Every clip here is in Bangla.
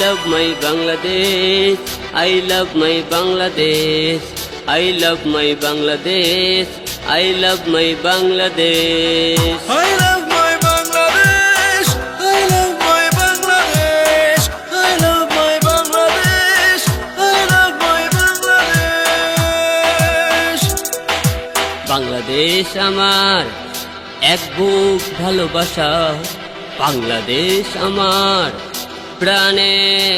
love my Bangladesh, I love my Bangladesh, I love my Bangladesh, I love my Bangladesh. I love my Bangladesh, I love my Bangladesh, I love my Bangladesh, I love my Bangladesh. Bangladesh আমার এক বুক ভালোবাসা, বাংলাদেশ আমার প্রাণে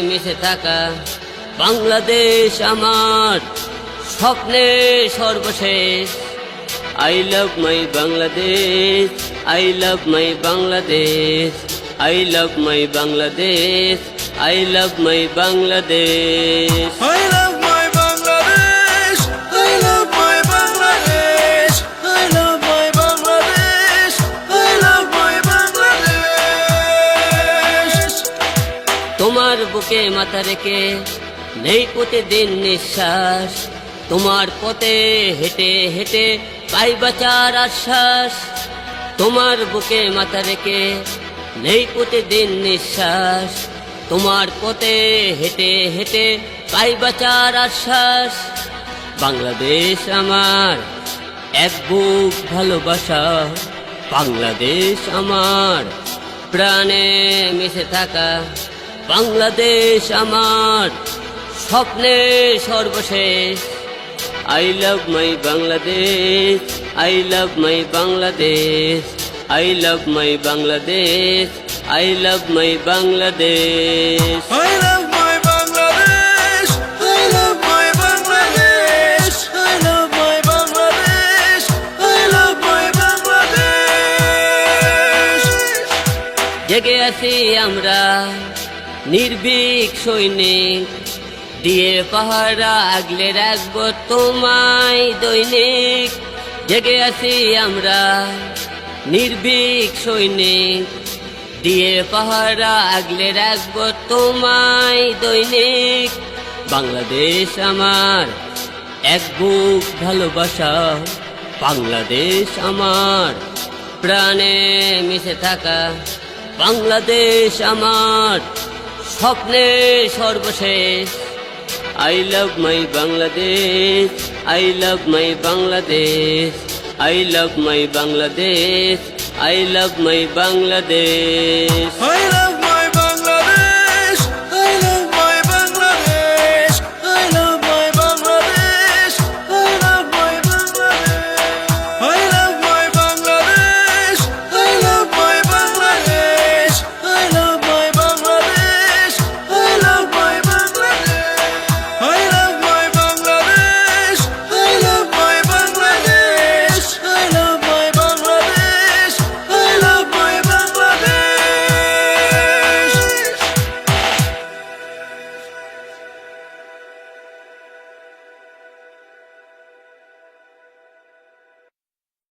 মিশে থাকা, বাংলাদেশ আমার স্বপ্নে সর্বশেষ। I love my Bangladesh, I love my Bangladesh, I love my Bangladesh, I love my Bangladesh. I love my Bangladesh, I love my Bangladesh, I love my Bangladesh, I love my Bangladesh. তোমার বুকে মাথা রেখে নেই প্রতিদিন নিঃশ্বাস, তোমার পথে হেঁটে হেঁটে পাই বাঁচার আশ্বাস। তোমার বুকে মাথা রেখে নেই প্রতিদিন নিঃশ্বাস, তোমার পথে হেঁটে হেঁটে পাই বাঁচার আশ্বাস। বাংলাদেশ আমার এক বুক ভালোবাসা, বাংলাদেশ আমার প্রাণে মিশে থাকা, বাংলাদেশ আমার স্বপ্নে সর্বশেষ। I love my Bangladesh, I love my Bangladesh, I love my Bangladesh, I love my Bangladesh. I love my Bangladesh, I love my Bangladesh, I love my Bangladesh, I love my Bangladesh. জেগে আছি আমরা নির্ভীক সৈনিক, দিয়ে পাহারা আগলে রাখবো তোমায় দৈনিক। জেগে আছি আমরা নির্ভীক সৈনিক, দিয়ে পাহারা আগলে রাখবো তোমায় দৈনিক। বাংলাদেশ আমার এক বুক ভালোবাসা, বাংলাদেশ আমার প্রাণে মিশে থাকা, বাংলাদেশ আমার স্বপ্নে সর্বশেষ। I love my Bangladesh, I love my Bangladesh, I love my Bangladesh, I love my Bangladesh. I